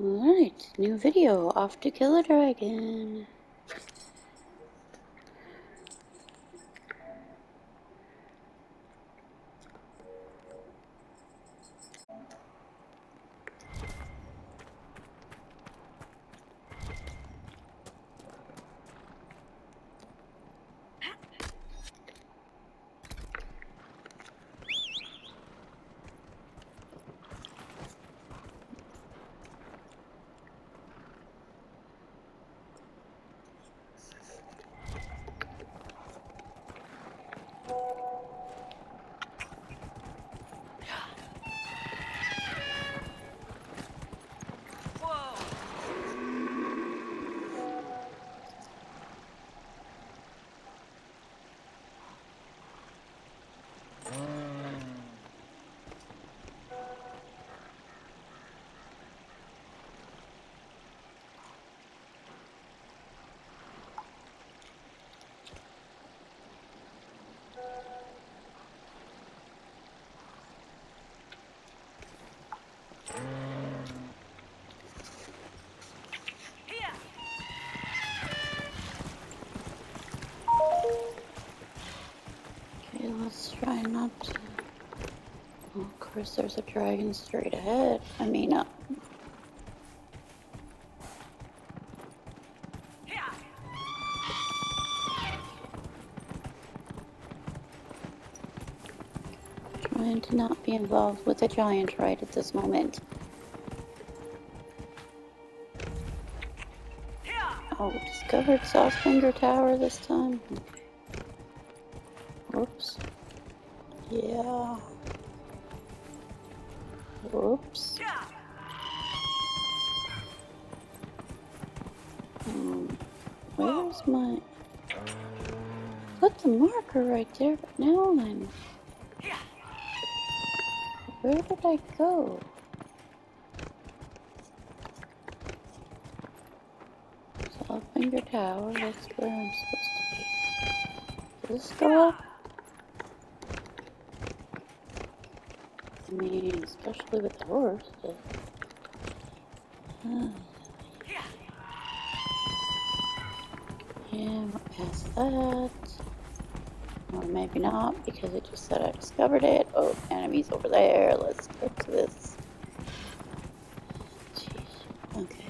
Alright, new video, off to kill a dragon. Okay, let's try not to... Oh, of course there's a dragon straight ahead. Trying to not be involved with the giant right at this moment. Oh, discovered Saucefinger Tower this time. Whoops. Yeah. Whoops. Where's my... Put the marker right there, but now I'm... Where did I go? Saucefinger Tower, that's where I'm supposed to be. Does this go up? I mean, especially with the horse. But... Yeah, we're past that. Or maybe not, because it just said I discovered it. Oh, enemies over there. Let's get to this. Jeez. Okay.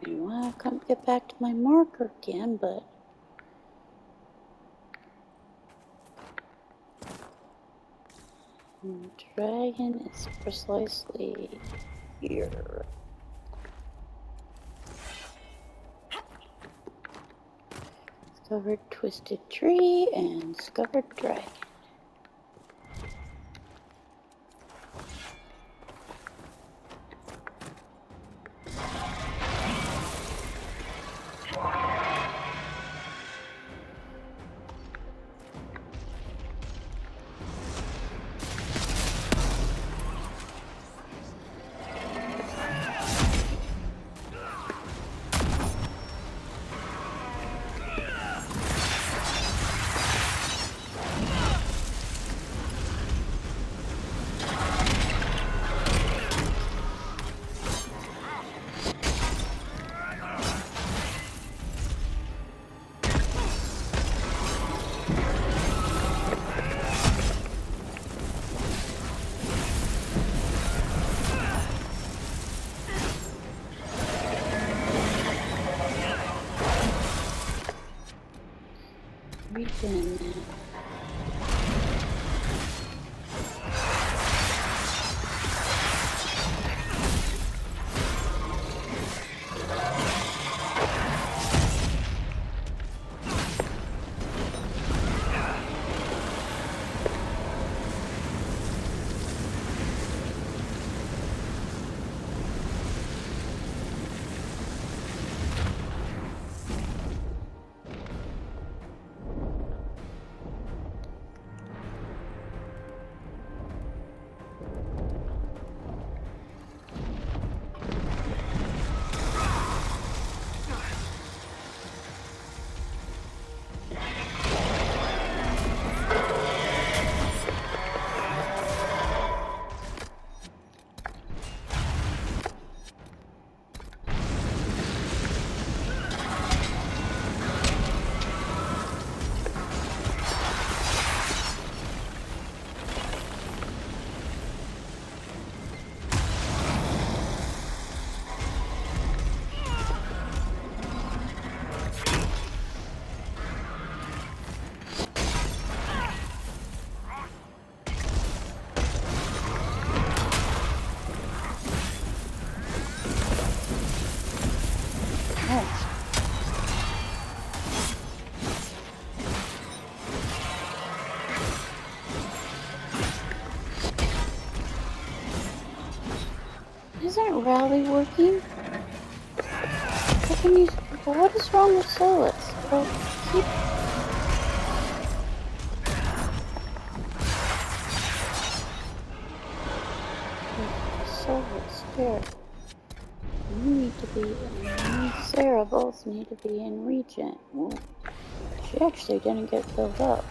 Well, I couldn't get back to my marker again, but... The dragon is precisely here. Discovered twisted tree and discovered dragon. Region. Isn't rally working? How can you? What is wrong with Solus? Well, keep. Solus, here. You need to be. You and Sarah both need to be in Regent. Ooh. She actually didn't get filled up.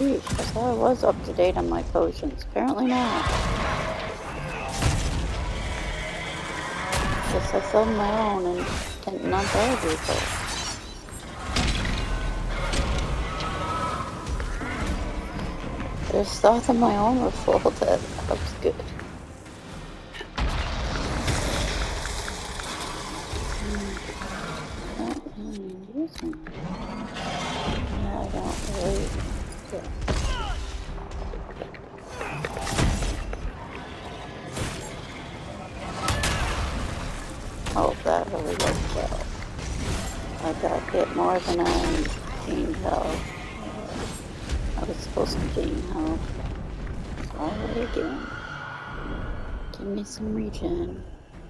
Sheesh, I thought I was up to date on my potions. Apparently not. Guess I sold my own and didn't not tell people. I just thought that my own were full. That was good. Yeah, I don't really. Yeah. Oh, that really worked well. I got hit more than I gained health. I was supposed to gain health. Sorry again. Give me some regen.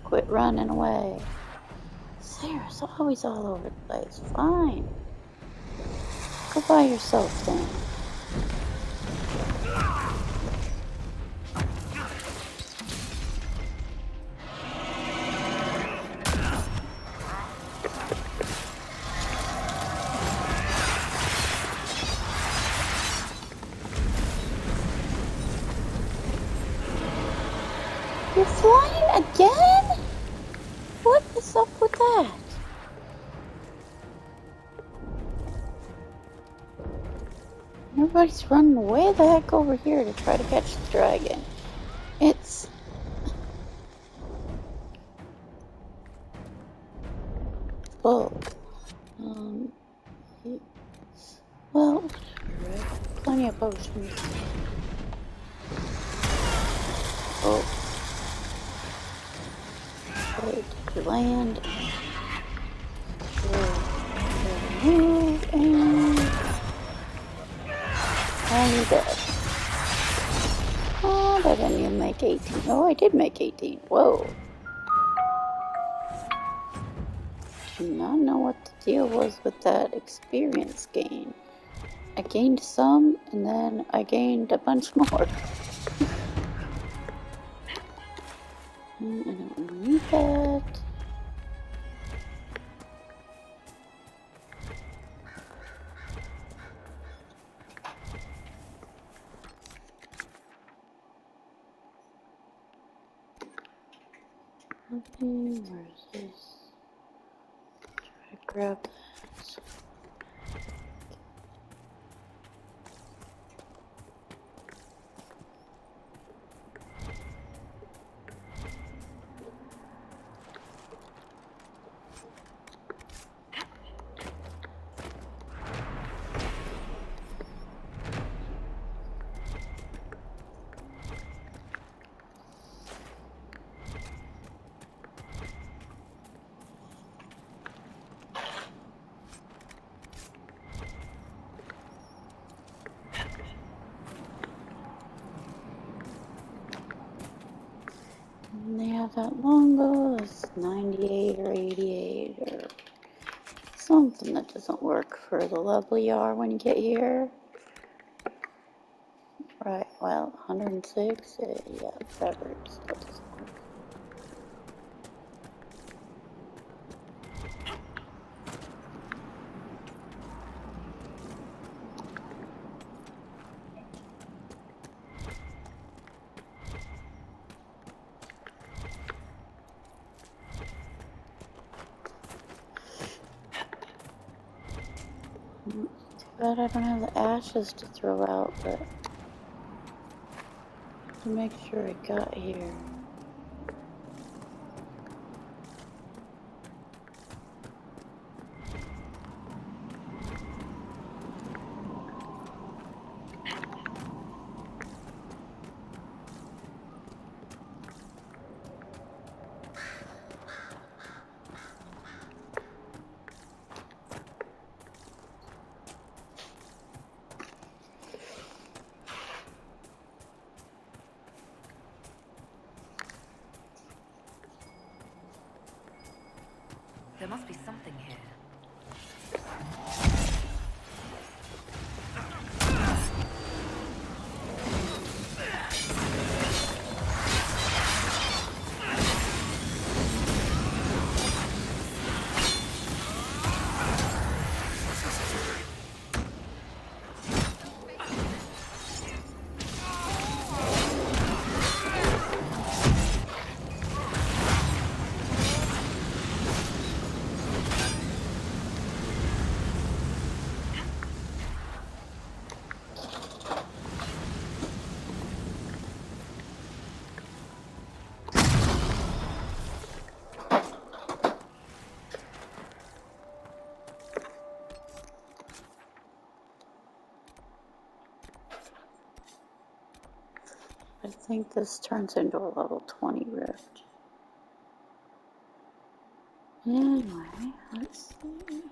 Quit running away. Sarah's always all over the place. Fine. Go by yourself then. You're flying again? What is up with that? Everybody's running way the heck over here to try to catch the dragon. It's... Well, well, plenty of potions. Oh. Wait, did you land? Move and... Oh, you're dead. Oh, I didn't even make 18. Oh, I did make 18. Whoa. Do not know what the deal was with that experience gain. I gained some, and then I gained a bunch more. I don't need that. Okay, where's this? Try to grab that. And they have that longo that's 98 or 88 or something that doesn't work for the level you are when you get here. Right, well, 106, yeah, whatever, it still doesn't work. Too bad I don't have the ashes to throw out, but to make sure I got here. There must be something here. I think this turns into a level 20 rift. Anyway, let's see.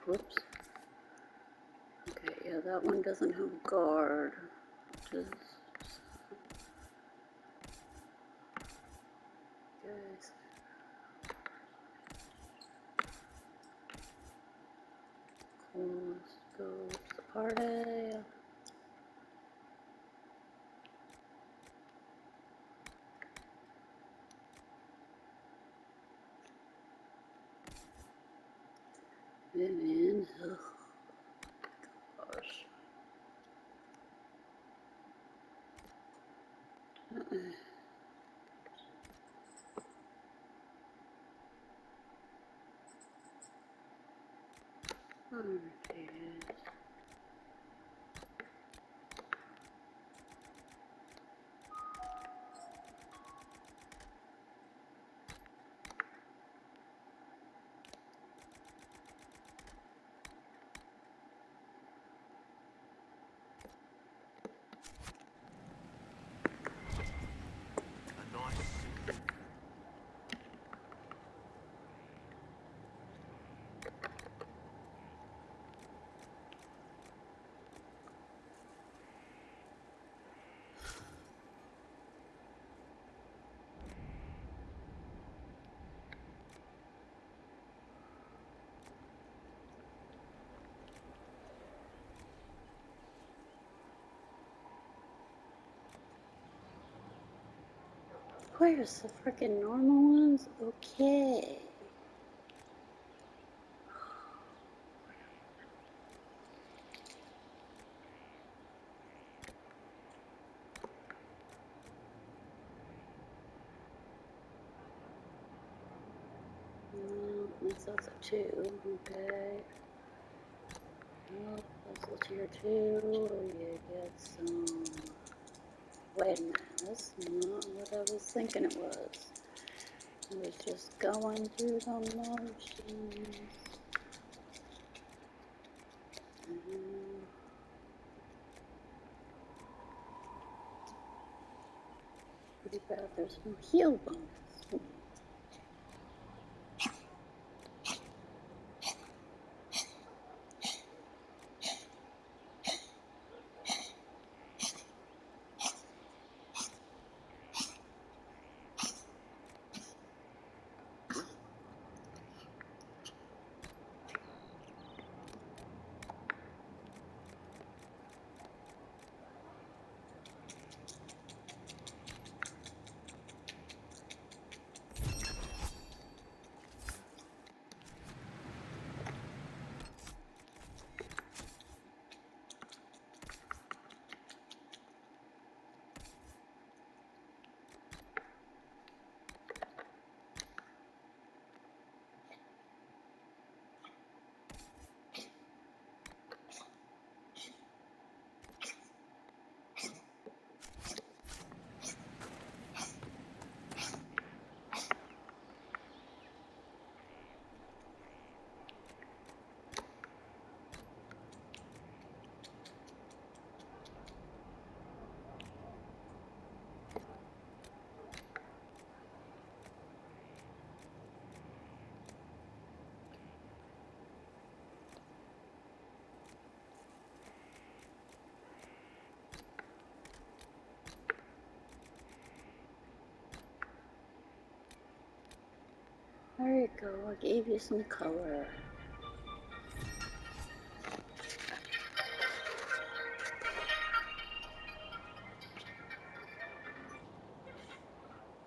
Whoops. Okay, yeah, that one doesn't have guard. Just... Guys. Let's go to the party. Vivian, oh gosh. Oh, geez. Where's the freaking normal ones? Okay. Well, that's also two. Okay. Well, that's tier two. You get some. Wait a minute. That's not what I was thinking it was. I was just going through the motions. Pretty bad. There's no heal bonus. There you go. I gave you some color.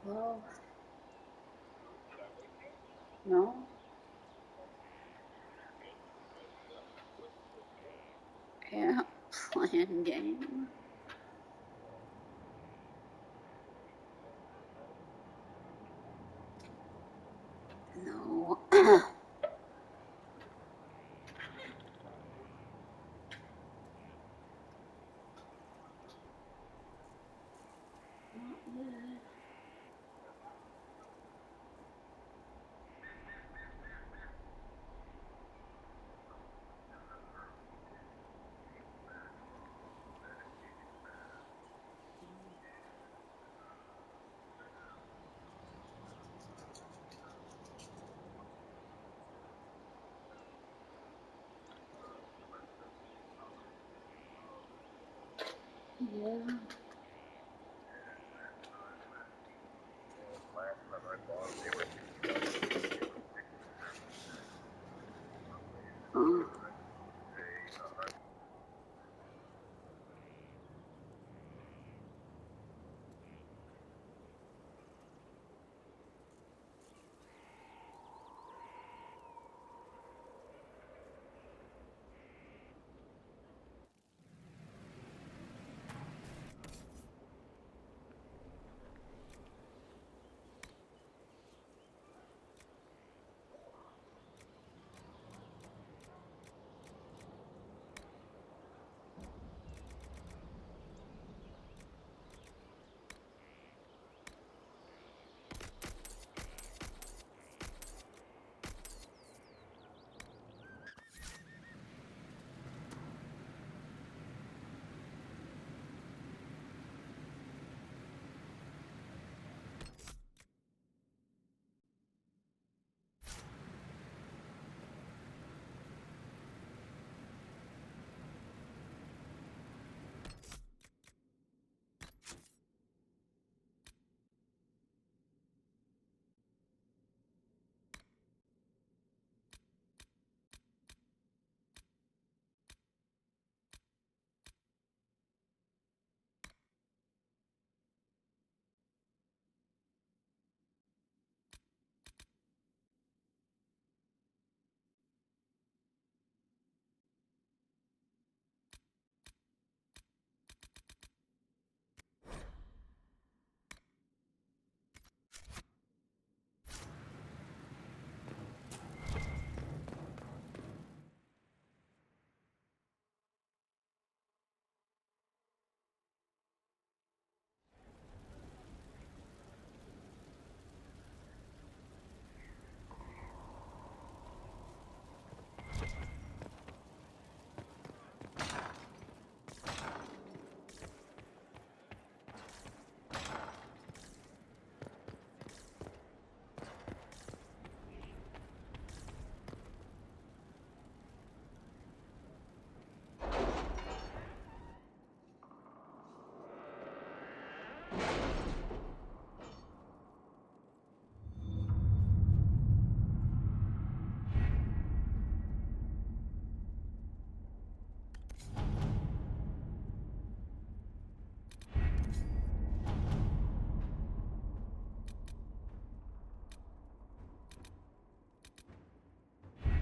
Well, no. Yeah, playing game. No. Yeah. Mm.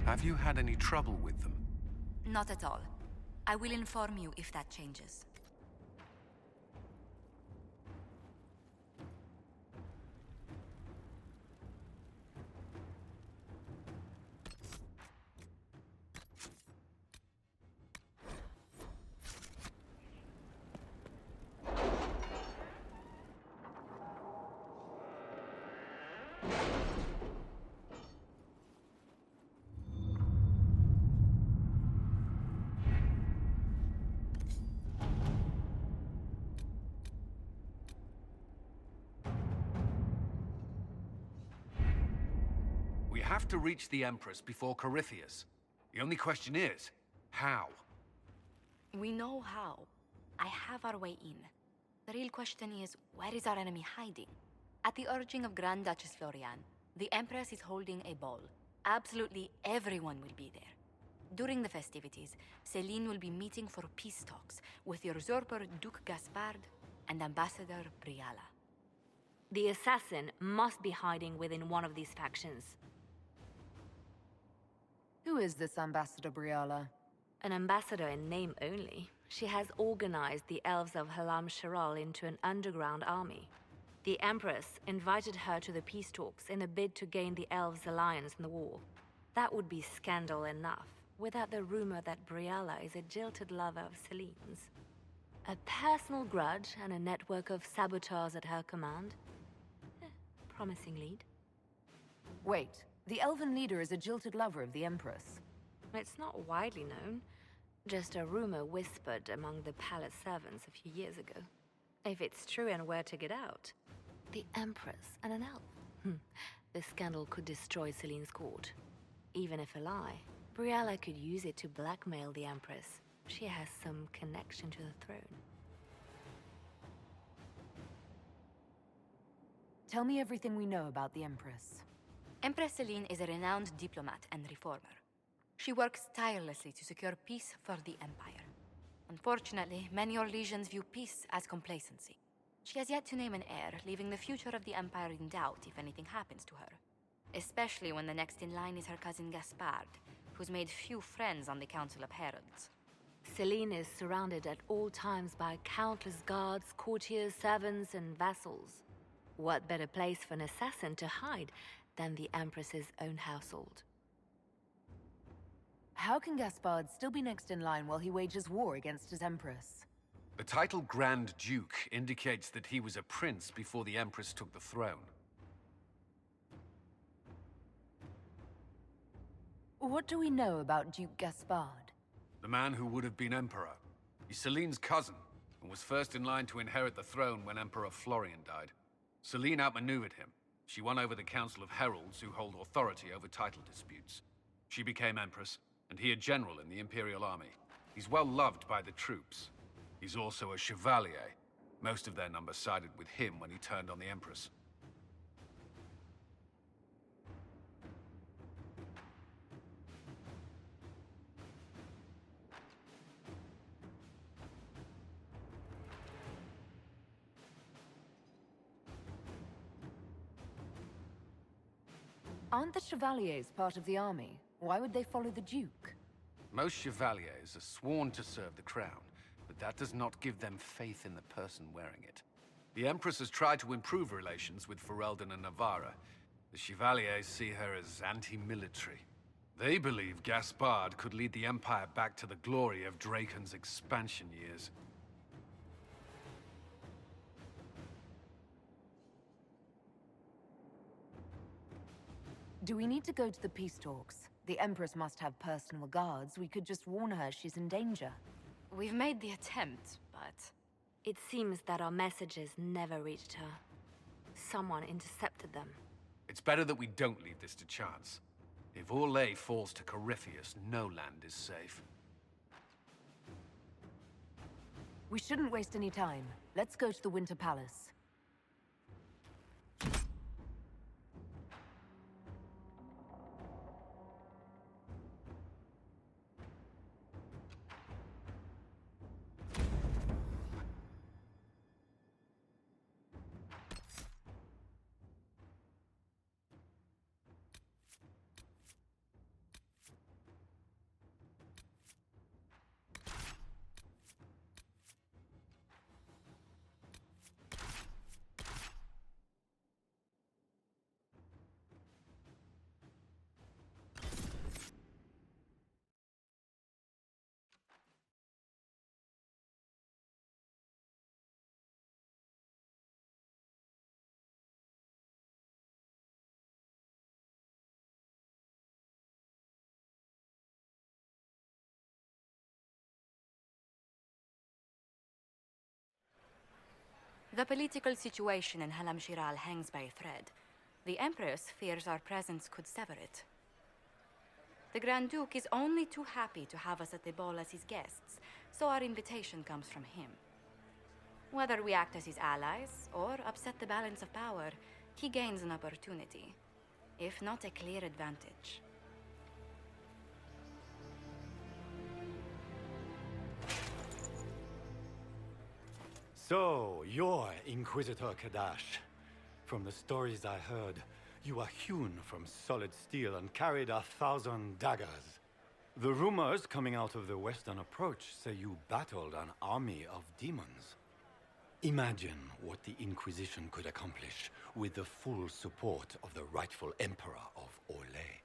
Have you had any trouble with them? Not at all. I will inform you if that changes. We have to reach the Empress before Corypheus. The only question is, how? We know how. I have our way in. The real question is, where is our enemy hiding? At the urging of Grand Duchess Florian, the Empress is holding a ball. Absolutely everyone will be there. During the festivities, Celine will be meeting for peace talks with the usurper Duke Gaspard and Ambassador Briala. The assassin must be hiding within one of these factions. Who is this Ambassador Briala? An ambassador in name only. She has organized the elves of Halam Sharal into an underground army. The Empress invited her to the peace talks in a bid to gain the elves' alliance in the war. That would be scandal enough, without the rumor that Briala is a jilted lover of Celine's. A personal grudge and a network of saboteurs at her command. Promising lead. Wait, the elven leader is a jilted lover of the Empress. It's not widely known. Just a rumor whispered among the palace servants a few years ago. If it's true and were to get out, the Empress and an elf. The scandal could destroy Celine's court. Even if a lie, Briala could use it to blackmail the Empress. She has some connection to the throne. Tell me everything we know about the Empress. Empress Celine is a renowned diplomat and reformer. She works tirelessly to secure peace for the Empire. Unfortunately, many Orlesians view peace as complacency. She has yet to name an heir, leaving the future of the Empire in doubt if anything happens to her. Especially when the next in line is her cousin Gaspard, who's made few friends on the Council of Heralds. Celine is surrounded at all times by countless guards, courtiers, servants, and vassals. What better place for an assassin to hide than the Empress's own household? How can Gaspard still be next in line while he wages war against his Empress? The title Grand Duke indicates that he was a prince before the Empress took the throne. What do we know about Duke Gaspard? The man who would have been Emperor. He's Celine's cousin, and was first in line to inherit the throne when Emperor Florian died. Celine outmaneuvered him. She won over the Council of Heralds, who hold authority over title disputes. She became Empress, and he a general in the Imperial Army. He's well loved by the troops. He's also a Chevalier. Most of their number sided with him when he turned on the Empress. Aren't the Chevaliers part of the army? Why would they follow the Duke? Most Chevaliers are sworn to serve the crown, but that does not give them faith in the person wearing it. The Empress has tried to improve relations with Ferelden and Navarra. The Chevaliers see her as anti-military. They believe Gaspard could lead the Empire back to the glory of Draken's expansion years. Do we need to go to the peace talks? The Empress must have personal guards. We could just warn her she's in danger. We've made the attempt, but... It seems that our messages never reached her. Someone intercepted them. It's better that we don't leave this to chance. If Orlais falls to Corypheus, no land is safe. We shouldn't waste any time. Let's go to the Winter Palace. The political situation in Halam Shiral hangs by a thread. The Empress fears our presence could sever it. The Grand Duke is only too happy to have us at the ball as his guests, so our invitation comes from him. Whether we act as his allies or upset the balance of power, he gains an opportunity, if not a clear advantage. So, you're Inquisitor Kadash. From the stories I heard, you are hewn from solid steel and carried 1,000 daggers. The rumors coming out of the Western Approach say you battled an army of demons. Imagine what the Inquisition could accomplish with the full support of the rightful Emperor of Orlais.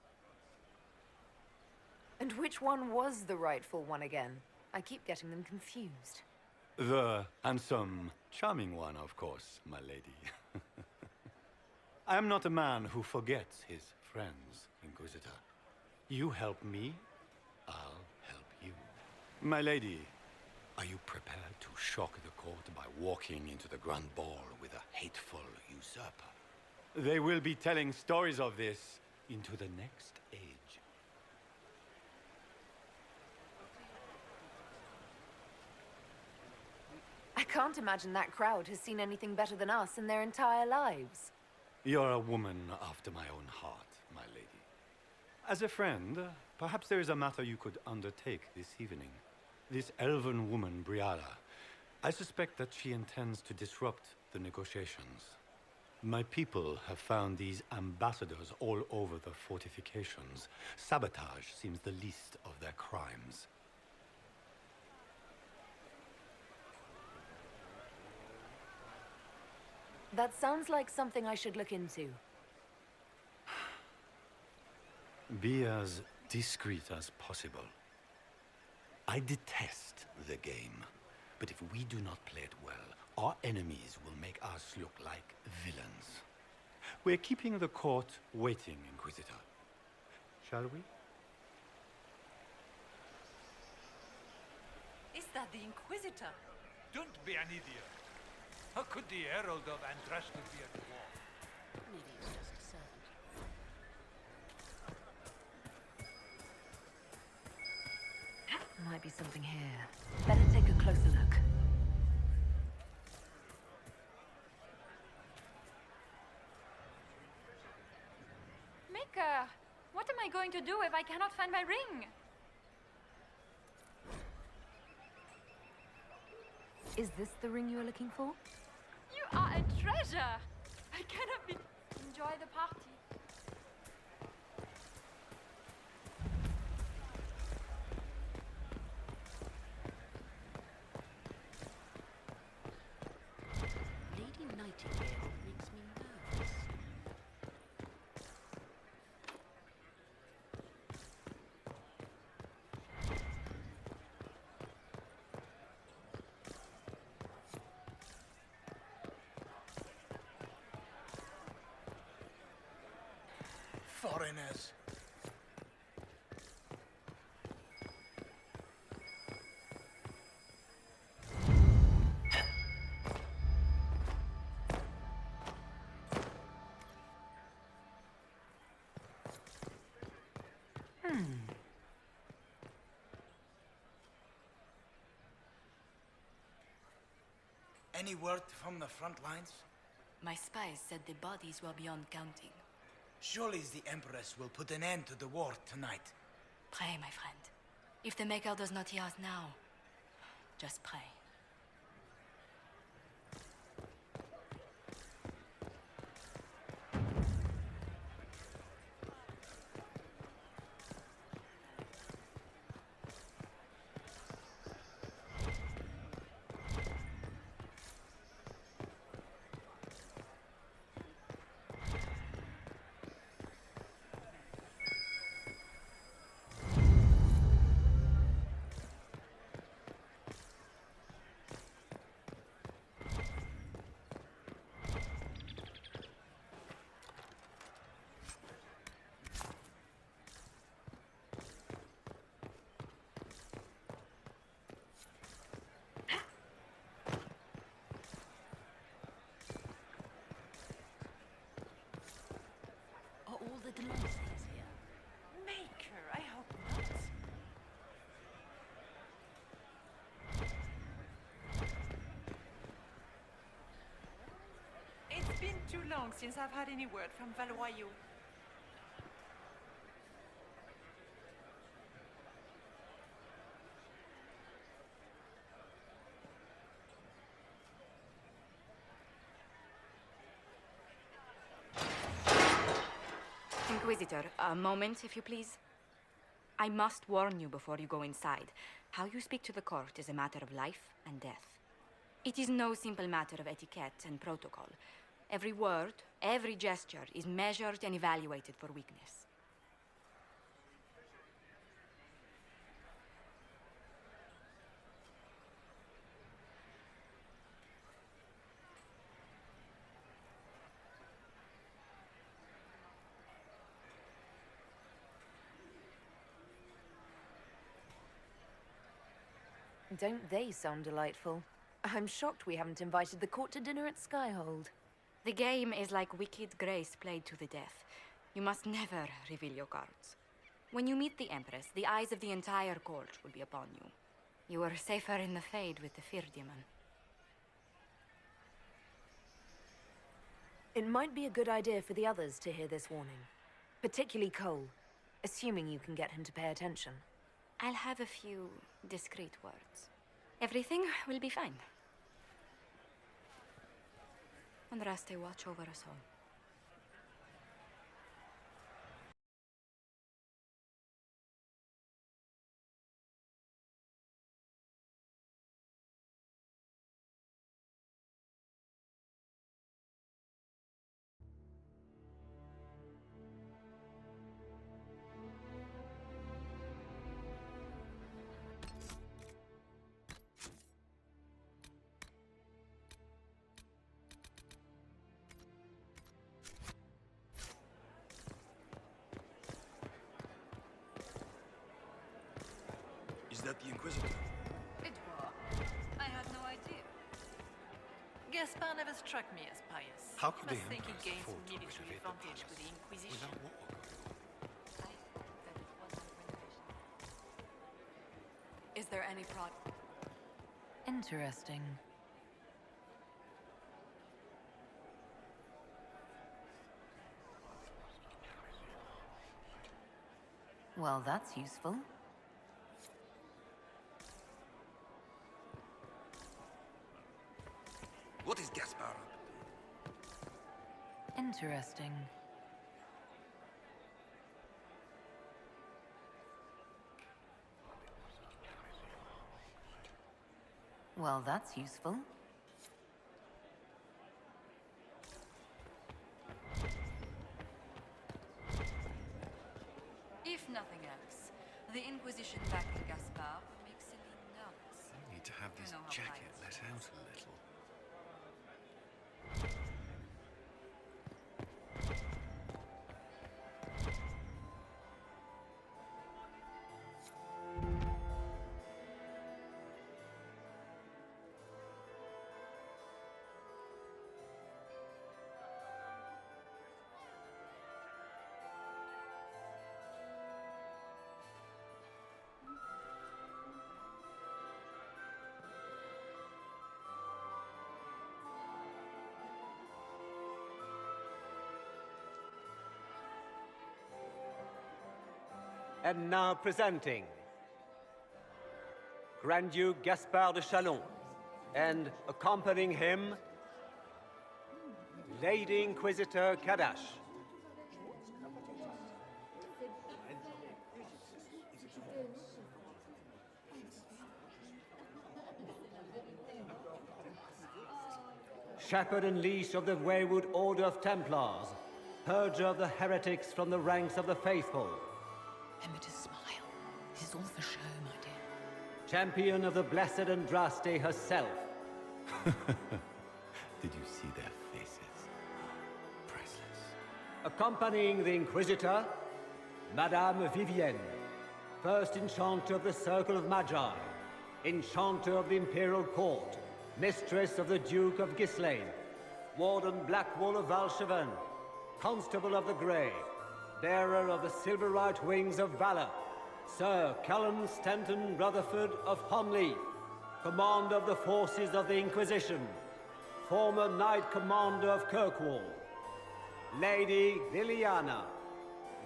And which one was the rightful one again? I keep getting them confused. The handsome, charming one, of course, my lady. I am not a man who forgets his friends, Inquisitor. You help me, I'll help you. My lady, are you prepared to shock the court by walking into the Grand Ball with a hateful usurper? They will be telling stories of this into the next age. I can't imagine that crowd has seen anything better than us in their entire lives. You're a woman after my own heart, my lady. As a friend, perhaps there is a matter you could undertake this evening. This elven woman, Briara, I suspect that she intends to disrupt the negotiations. My people have found these ambassadors all over the fortifications. Sabotage seems the least of their crimes. That sounds like something I should look into. Be as discreet as possible. I detest the game, but if we do not play it well, our enemies will make us look like villains. We're keeping the court waiting, Inquisitor. Shall we? Is that the Inquisitor? Don't be an idiot. How could the Herald of Andraste be at war? Maybe it's just a servant. Might be something here. Better take a closer look. Mika, what am I going to do if I cannot find my ring? Is this the ring you were looking for? You are a treasure! I cannot be... Enjoy the party. Lady Nightingale makes me nervous. Foreigners. Any word from the front lines? My spies said the bodies were beyond counting. Surely the Empress will put an end to the war tonight. Pray, my friend. If the Maker does not hear us now, just pray. Are all the Delancey's here? Maker, I hope not. It's been too long since I've had any word from Valois. Inquisitor, a moment, if you please. I must warn you before you go inside. How you speak to the court is a matter of life and death. It is no simple matter of etiquette and protocol. Every word, every gesture is measured and evaluated for weakness. Don't they sound delightful? I'm shocked we haven't invited the court to dinner at Skyhold. The game is like Wicked Grace played to the death. You must never reveal your cards. When you meet the Empress, the eyes of the entire court will be upon you. You are safer in the Fade with the Fear Demon. It might be a good idea for the others to hear this warning. Particularly Cole, assuming you can get him to pay attention. I'll have a few discreet words. Everything will be fine. Andraste, watch over us all. Is that the Inquisitor? It was. I had no idea. Gaspar never struck me as pious. How could Must the think he Empress gained afford some to military renovate the advantage with the palace Inquisition. without war going on? Is there any prod? Interesting. Well, that's useful. What is Gaspar up to? Interesting. Well, that's useful. If nothing else, the Inquisition backing Gaspar will make Celine nervous. I need to have this You know how jacket pious let out a little. And now presenting Grand Duke Gaspard de Chalon, and accompanying him, Lady Inquisitor Kadash. Shepherd and leash of the Wayward Order of Templars, purger of the heretics from the ranks of the faithful. Remember to smile. This is all for show, my dear. Champion of the Blessed Andraste herself. Did you see their faces? Priceless. Accompanying the Inquisitor, Madame Vivienne, First Enchanter of the Circle of Magi, Enchanter of the Imperial Court, Mistress of the Duke of Ghislaine, Warden Blackwall of Valchevin, Constable of the Grey, Bearer of the Silverite Wings of Valor, Sir Callum Stanton Rutherford of Honleaf, Commander of the Forces of the Inquisition, former Knight Commander of Kirkwall, Lady Liliana,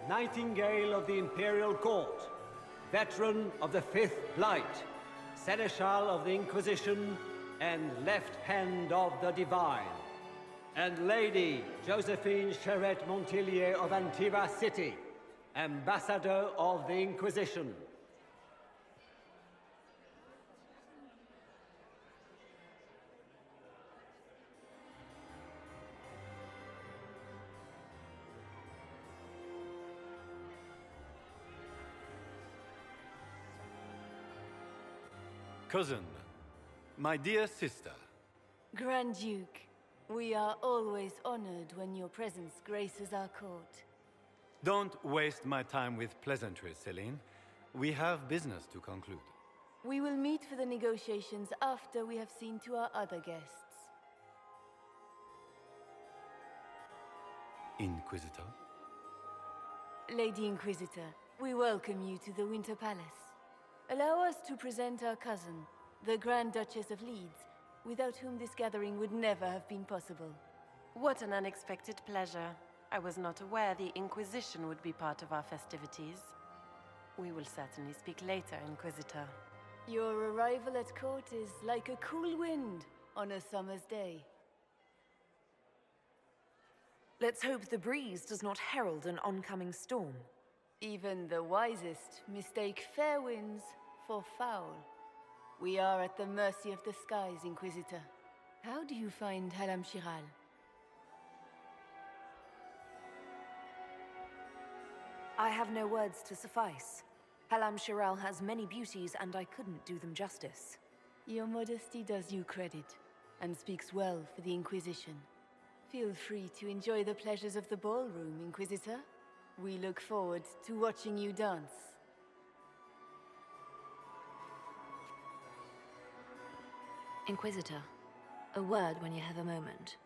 Nightingale of the Imperial Court, Veteran of the Fifth Blight, Seneschal of the Inquisition, and Left Hand of the Divine, and Lady Josephine Charette Montillier of Antiva City, Ambassador of the Inquisition. Cousin, my dear sister. Grand Duke, we are always honored when your presence graces our court. Don't waste my time with pleasantries, Celine. We have business to conclude. We will meet for the negotiations after we have seen to our other guests. Inquisitor? Lady Inquisitor, we welcome you to the Winter Palace. Allow us to present our cousin, the Grand Duchess of Leeds, without whom this gathering would never have been possible. What an unexpected pleasure. I was not aware the Inquisition would be part of our festivities. We will certainly speak later, Inquisitor. Your arrival at court is like a cool wind on a summer's day. Let's hope the breeze does not herald an oncoming storm. Even the wisest mistake fair winds for foul. We are at the mercy of the skies, Inquisitor. How do you find Halam Shiral? I have no words to suffice. Halam Shiral has many beauties, and I couldn't do them justice. Your modesty does you credit, and speaks well for the Inquisition. Feel free to enjoy the pleasures of the ballroom, Inquisitor. We look forward to watching you dance. Inquisitor, a word when you have a moment.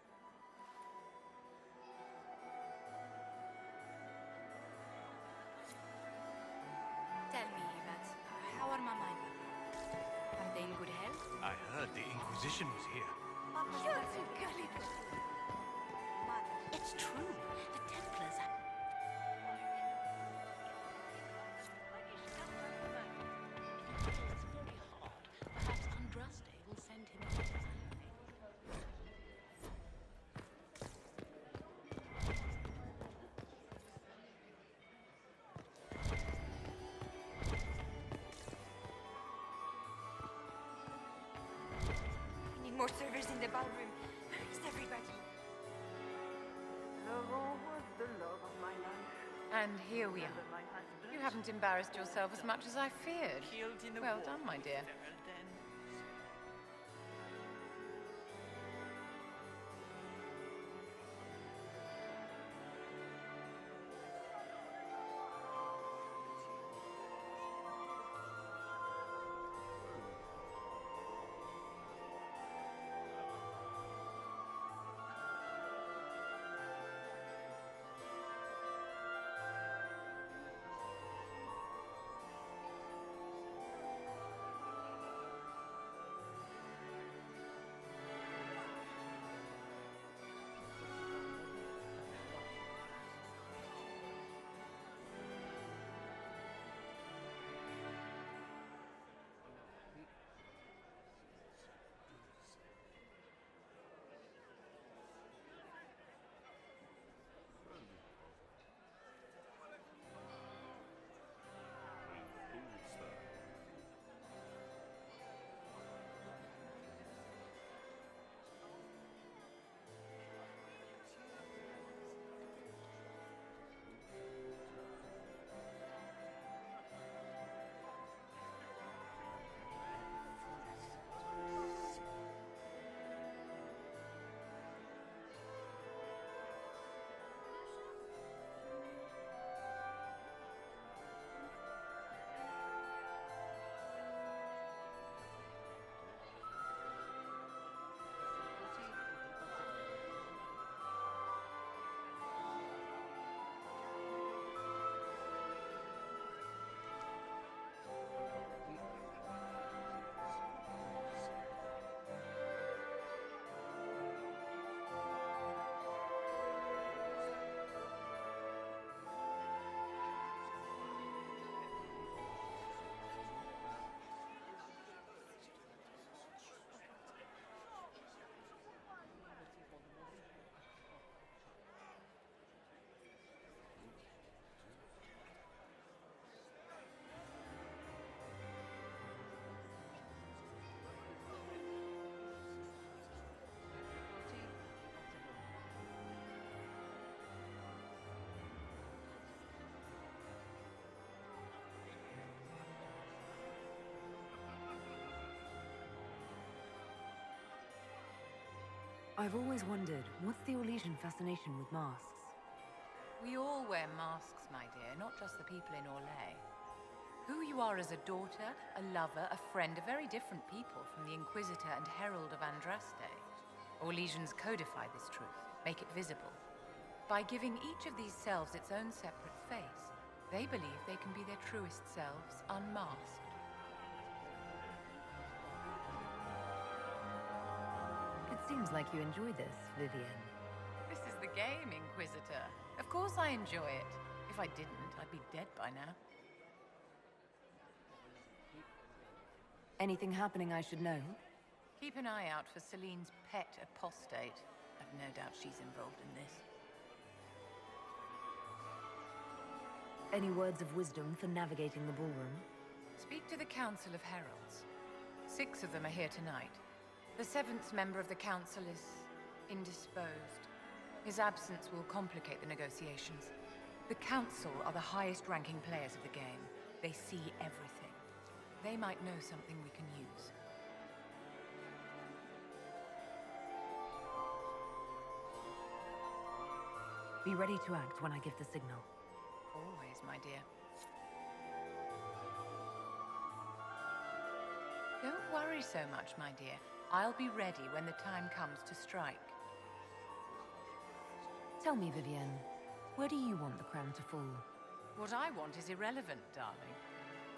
Tell me, Yvette, how are Mama and Papa? Are they in good health? I heard the Inquisition was here. You're too gullible. It's true. The Templars are... If he tries very hard, perhaps Andraste will send him to the We need more servers in the ballroom. Where is everybody? And here we are. You haven't embarrassed yourself as much as I feared. Well done, my dear. I've always wondered, what's the Orlesian fascination with masks? We all wear masks, my dear, not just the people in Orlais. Who you are as a daughter, a lover, a friend are very different people from the Inquisitor and Herald of Andraste. Orlesians codify this truth, make it visible. By giving each of these selves its own separate face, they believe they can be their truest selves, unmasked. It seems like you enjoy this, Vivienne. the game, Inquisitor. Of course I enjoy it. If I didn't, I'd be dead by now. Anything happening I should know? Keep an eye out for Celine's pet apostate. I've no doubt she's involved in this. Any words of wisdom for navigating the ballroom? Speak to the Council of Heralds. 6 of them are here tonight. The 7th member of the Council is indisposed. His absence will complicate the negotiations. The Council are the highest-ranking players of the game. They see everything. They might know something we can use. Be ready to act when I give the signal. Always, my dear. Don't worry so much, my dear. I'll be ready when the time comes to strike. Tell me, Vivienne, where do you want the crown to fall? What I want is irrelevant, darling.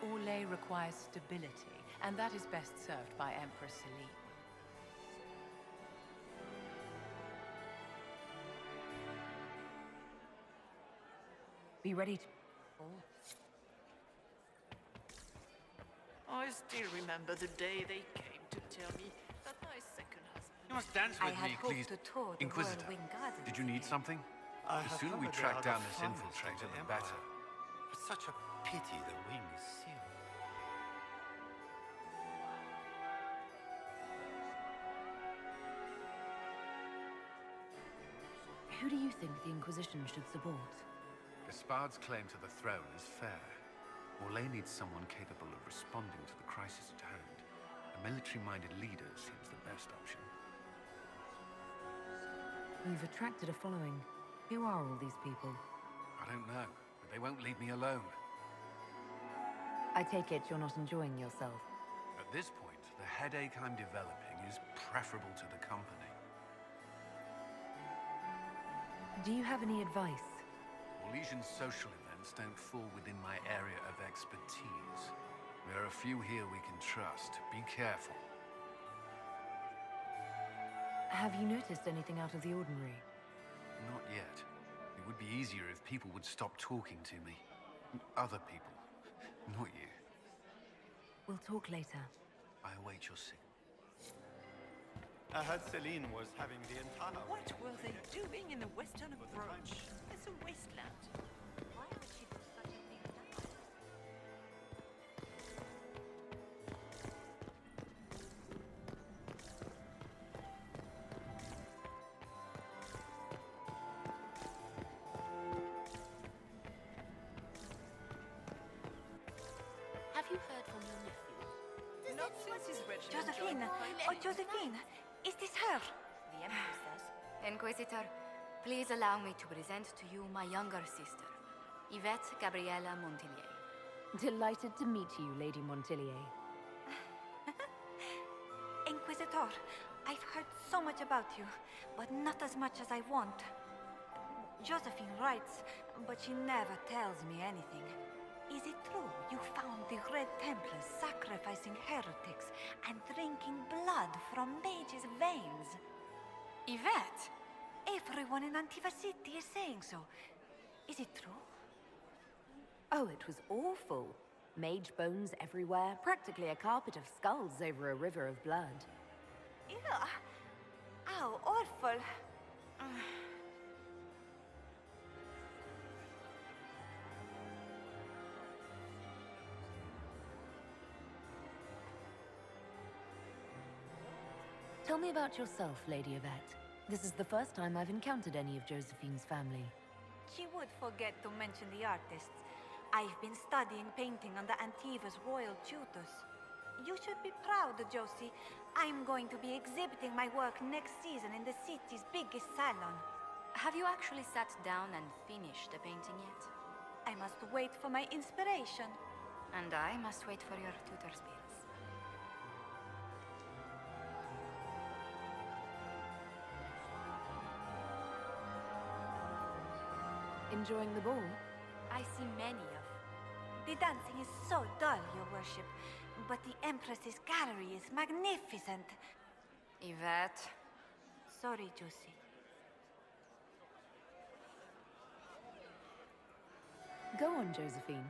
Orlais requires stability, and that is best served by Empress Celine. Be ready to... I still remember the day they came to tell me that my second husband... You must dance with me, please. Inquisitor, did you need something? The sooner we track down this infiltrator, the better. It's such a pity the ring is sealed. Who do you think the Inquisition should support? Gaspard's claim to the throne is fair. Orlais needs someone capable of responding to the crisis at hand. A military-minded leader seems the best option. You've attracted a following. Who are all these people? I don't know, but they won't leave me alone. I take it you're not enjoying yourself. At this point, the headache I'm developing is preferable to the company. Do you have any advice? Orlesian social events don't fall within my area of expertise. There are a few here we can trust. Be careful. Have you noticed anything out of the ordinary? Not yet. It would be easier if people would stop talking to me. Other people. Not you. We'll talk later. I await your signal. I heard Celine was having the entire... What were they doing in the western approach? It's a wasteland. Why would she do such a thing now? Have you heard from your nephew? Not since his regiment Josephine! joined Oh, Josephine! Is this her? The Empress does. Inquisitor, please allow me to present to you my younger sister, Yvette Gabriella Montilyet. Delighted to meet you, Lady Montilyet. Inquisitor, I've heard so much about you, but not as much as I want. Josephine writes, but she never tells me anything. Is it true you found the Red Templars sacrificing heretics and drinking blood from mages' veins? Yvette! Everyone in Antiva City is saying so. Is it true? Oh, it was awful. Mage bones everywhere, practically a carpet of skulls over a river of blood. Ew. How awful. Tell me about yourself, Lady Yvette. This is the first time I've encountered any of Josephine's family. She would forget to mention the artists. I've been studying painting under Antiva's royal tutors. You should be proud, Josie. I'm going to be exhibiting my work next season in the city's biggest salon. Have you actually sat down and finished the painting yet? I must wait for my inspiration. And I must wait for your tutor's bills. Enjoying the ball? I see many of. The dancing is so dull, Your Worship, but the Empress's gallery is magnificent. Yvette. Sorry, Josie. Go on, Josephine.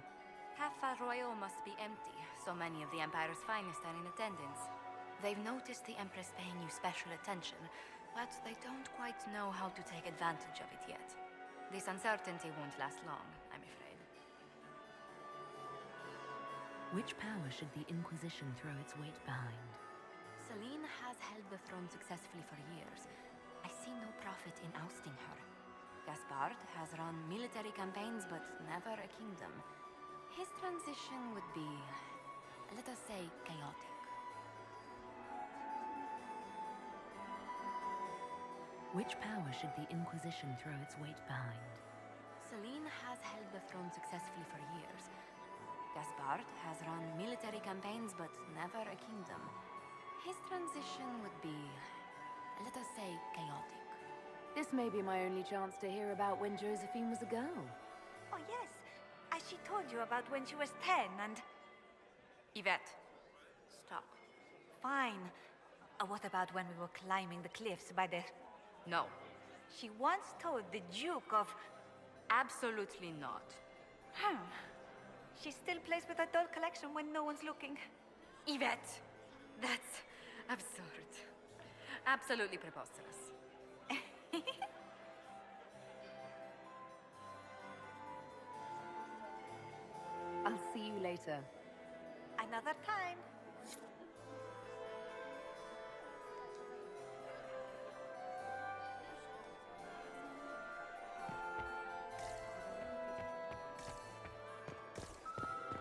Half Royal must be empty. So many of the Empire's finest are in attendance. They've noticed the Empress paying you special attention, but they don't quite know how to take advantage of it yet. This uncertainty won't last long, I'm afraid. Which power should the Inquisition throw its weight behind? Celine has held the throne successfully for years. I see no profit in ousting her. Gaspard has run military campaigns, but never a kingdom. His transition would be, let us say, chaotic. Which power should the Inquisition throw its weight behind? Celine has held the throne successfully for years. Gaspard has run military campaigns, but never a kingdom. His transition would be, let us say, chaotic. This may be my only chance to hear about when Josephine was a girl. Oh, yes. As she told you about when she was 10 and... Yvette, stop. Fine. What about when we were climbing the cliffs by the... No. She once told the Duke of... Absolutely not. She still plays with her doll collection when no one's looking. Yvette, that's absurd. Absolutely preposterous. I'll see you later. Another time.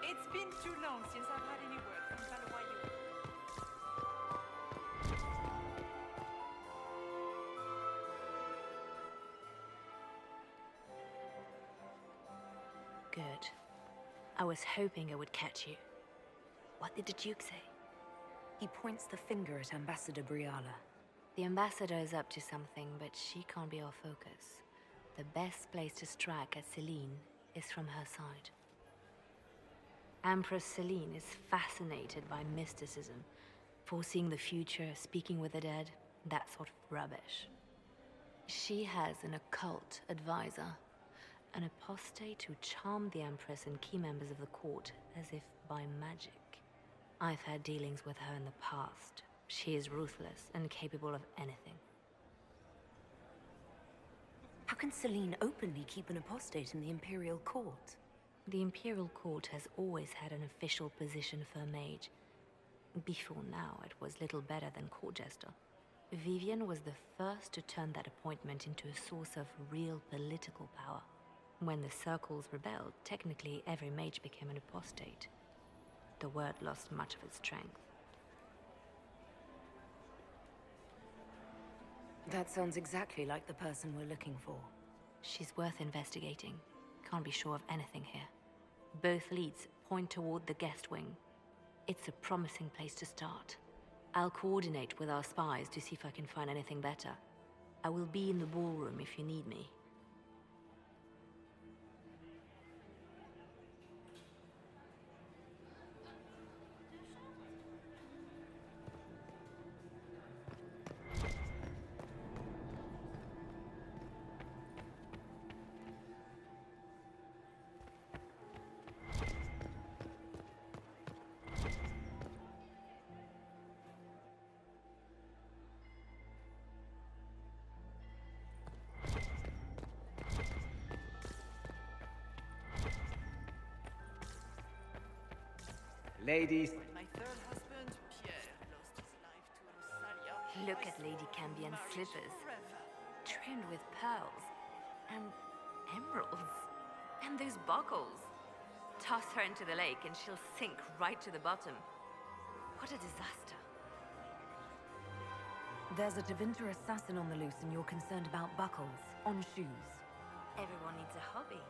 It's been too long since I've had any word from Palawayu. Good. I was hoping I would catch you. What did the Duke say? He points the finger at Ambassador Briala. The Ambassador is up to something, but she can't be our focus. The best place to strike at Celine is from her side. Empress Celine is fascinated by mysticism, foreseeing the future, speaking with the dead, that sort of rubbish. She has an occult advisor, an apostate who charmed the Empress and key members of the court as if by magic. I've had dealings with her in the past. She is ruthless and capable of anything. How can Celine openly keep an apostate in the Imperial Court? The Imperial Court has always had an official position for a mage. Before now, it was little better than court jester. Vivienne was the first to turn that appointment into a source of real political power. When the Circles rebelled, technically every mage became an apostate. The word lost much of its strength. That sounds exactly like the person we're looking for. She's worth investigating. Can't be sure of anything here. Both leads point toward the guest wing. It's a promising place to start. I'll coordinate with our spies to see if I can find anything better. I will be in the ballroom if you need me. Ladies. My third husband, Pierre, lost his life to Rosalia. Look at Lady Cambien's slippers, trimmed with pearls and emeralds. And those buckles. Toss her into the lake and she'll sink right to the bottom. What a disaster. There's a Tevinter assassin on the loose and you're concerned about buckles on shoes. Everyone needs a hobby.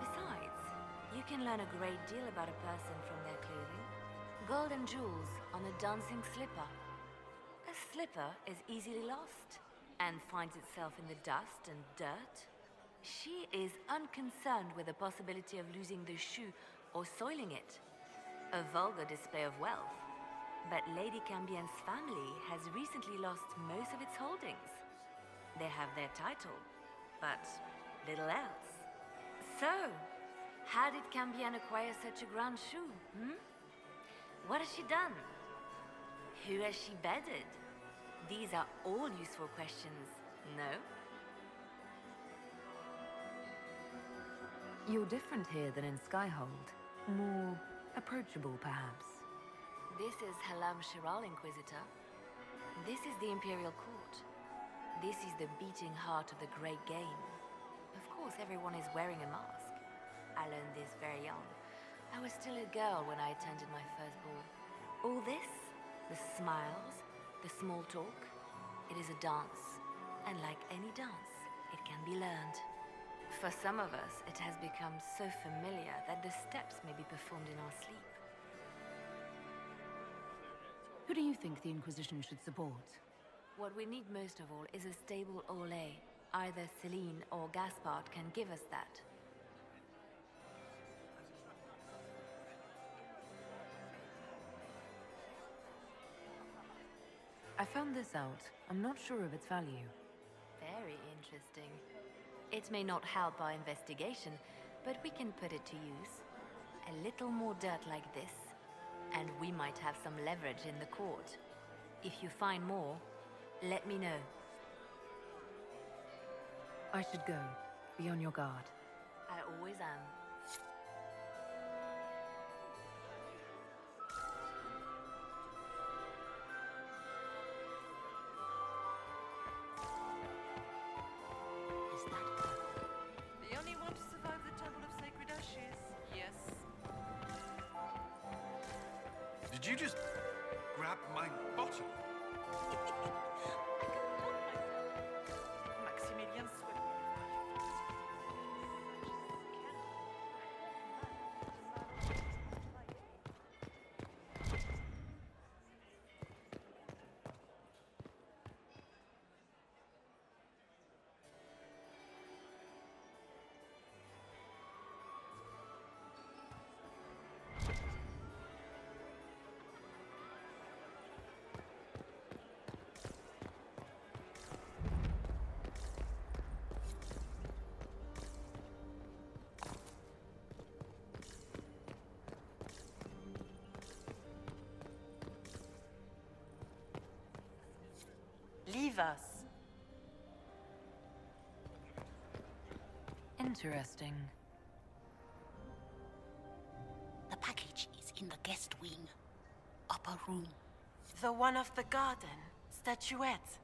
Besides, you can learn a great deal about a person from their clothing. Gold and jewels on a dancing slipper. A slipper is easily lost and finds itself in the dust and dirt. She is unconcerned with the possibility of losing the shoe or soiling it. A vulgar display of wealth. But Lady Cambien's family has recently lost most of its holdings. They have their title, but little else. So, How did Cambion acquire such a grand shoe, hmm? What has she done? Who has she bedded? These are all useful questions, no? You're different here than in Skyhold. More approachable, perhaps. This is Halam Shiral, Inquisitor. This is the Imperial Court. This is the beating heart of the Great Game. Of course, everyone is wearing a mask. I learned this very young. I was still a girl when I attended my first ball. All this, the smiles, the small talk, it is a dance. And like any dance, it can be learned. For some of us, it has become so familiar that the steps may be performed in our sleep. Who do you think the Inquisition should support? What we need most of all is a stable Orlais. Either Celine or Gaspard can give us that. I found this out. I'm not sure of its value. Very interesting. It may not help our investigation, but we can put it to use. A little more dirt like this, and we might have some leverage in the court. If you find more, let me know. I should go. Be on your guard. I always am. The only one to survive the Temple of Sacred Ashes. Yes. Did you just grab my bottle? Maximilian swept Leave us. Interesting. The package is in the guest wing. Upper room. The one of the garden. Statuette.